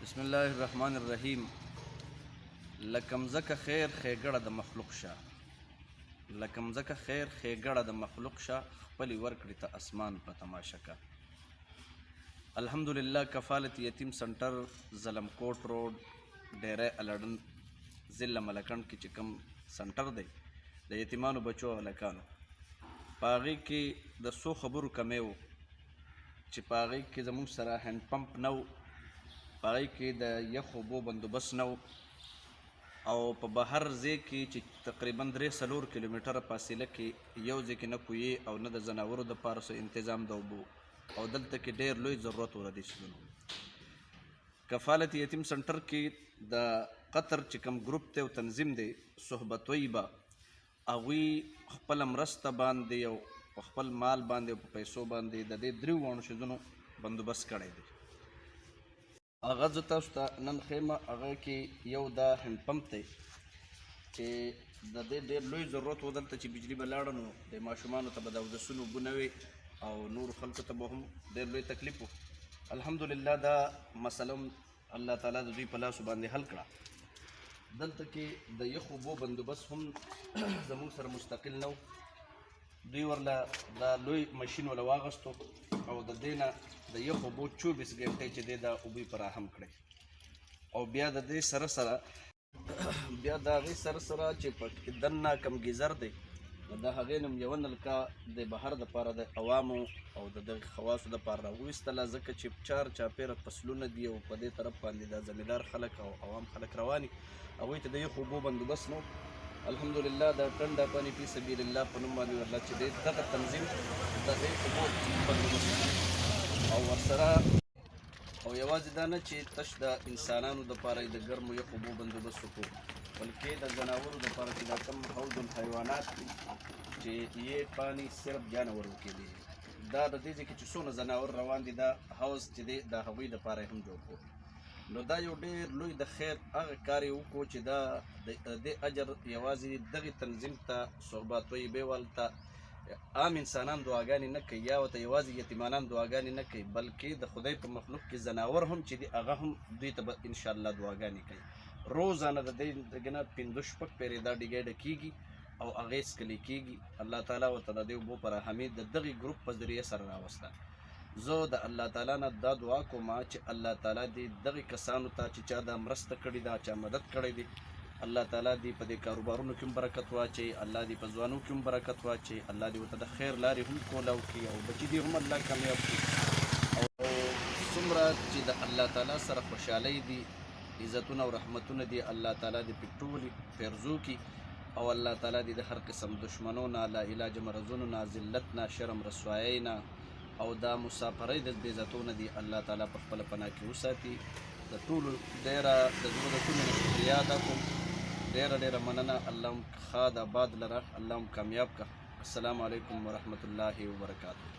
بسم الله الرحمن الرحیم. لکمزکه خیر خیګړه د مخلوق شه، لکمزکه خیر خیګړه د مخلوق شه، خپلې ورکړې ته اسمان په تماشه که. الحمدلله کفالت یتیم سنټر ظلم کوټ روډ ډیری الډن ضلع ملکنډ کې چې کوم سنټر دی د یتیمانو بچو او هلکانو، په هغې کې د څو خبرو کمی و چې په هغې کې زموږ سره هینډ پمپ نه و، په هغې کې د یخ اوبو بندوبست نه و، او په بهر ځای کې چې تقریبا 3-4 کیلومیټره فاصله کې یو ځای کې نه کویې او نه د ځناورو دپاره څه انتظام د اوبو، او دلته کې ډېر لوی ضرورت و د دې څیزونو. کفالت یتیم سنټر کې د قطر چې کوم ګروپ دی او تنظیم دی صحبت طیبه، هغوی خپله مرسته باندې او په خپل مال باندې او په پیسو باندې د دې 3 واړو شیزونو بندوبست کړی دی. هغه زه تاسو ته نن ښیم. هغه کې یو دا هینډ پمپ دی چې د دې ډېر لوی ضرورت و، دلته چې بجلي به لاړه نو د ماشومانو ته به د اودسونو اوبه نه وي او نورو خلکو ته به هم ډېر لوی تکلیف و. الحمدلله دا مسله الله تعالی د دوی په لاسو باندې حل کړه. دلته کې د یخ اوبو بندوبست هم زموږ سره مستقل نه و، دوی ورله دا لوی مشین وله واغستو او د دې نه د یخ اوبو 24 ګنټې چې دی دا اوبه فراهم کړی، او بیا د دې سره سره بیا د هغې سره سره چې په دننه کم ګیزر دی نو د هغې نه یوه نلکه د بهر دپاره د عوامو او د دغې خواصو دپاره راویستله، ځکه چې چار چاپېره فصلونه دي او په دې طرف باندې د زمیندار خلک او عوام خلک رواني، هغوی ته د یخ اوبو بندوبست نه و. الحمدلله د ټنډه پانی فی سبیل الله په نوم باندې ورله چې دی دغه تنظیم د دې اوبو بندوبست او ورسره او یوازې دا نه چې تش د انسانانو دپاره د ګرمو یخ اوبو بندوبست وکړو، بلکې د ځناورو دپاره چې دا کوم حوض الحیوانات دي چې یې پانی صرف جانورو کې دي، دا د دې ځای کې چې څونه ځناور روان دي دا حوض چې دی د هغوی دپاره یې هم جوړ کړو. نو دا یو ډېر لوی د خیر هغه کار یې وکړو چې دا د دې اجر یوازې دغې تنظیم ته صحبت طیبې والو ته عام انسانان دعاګانې نه کوي یا ورته یوازې یتیمانان دعاګانې نه کوي، بلکې د خدای په مخلوق کې ځناور هم چې دي هغه هم دوی ته به انشاءالله دعاګانې کوي. روزانه د دې دغې نه 5-6 پیرې دا ډیګۍ ډکېږي او هغې څکلې کېږي. الله تعالی ورته د دې اوبو په رحمې د دغې ګروپ په ذریعه سره راوسته. زه د الله تعالی نه دا دعا کوم چې الله تعالی دې دغې کسانو ته چې چا دا مرسته کړې ده، چا مدد کړی دی، الله تعالی دې په دې کاروبارونو کې هم برکت واچوي، الله دې په ځوانو کې هم برکت واچوي، الله دې ورته د خیر لارې هم کولاو کړي او بچي دې هم الله کامیاب کړي. او څومره چې د الله تعالی سره خوشحالۍ دي، عزتونه او رحمتونه دي، الله تعالی دې پې ټولې پیرزو کړي او الله تعالی دې د هر قسم دشمنو نه، لا علاج مرضونو نه، ذلت نه، شرم رسوایۍ نه او دا مسافرۍ د بې عزتو نه دي الله تعالی په خپله پناه کې وساتي. د ټولو ډېره د زړه د کومې نه شکریا ادا کوم، ډېره مننه. الله هم ښاد آباد لره، الله هم کامیاب که. السلام علیکم ورحمة الله وبرکاته.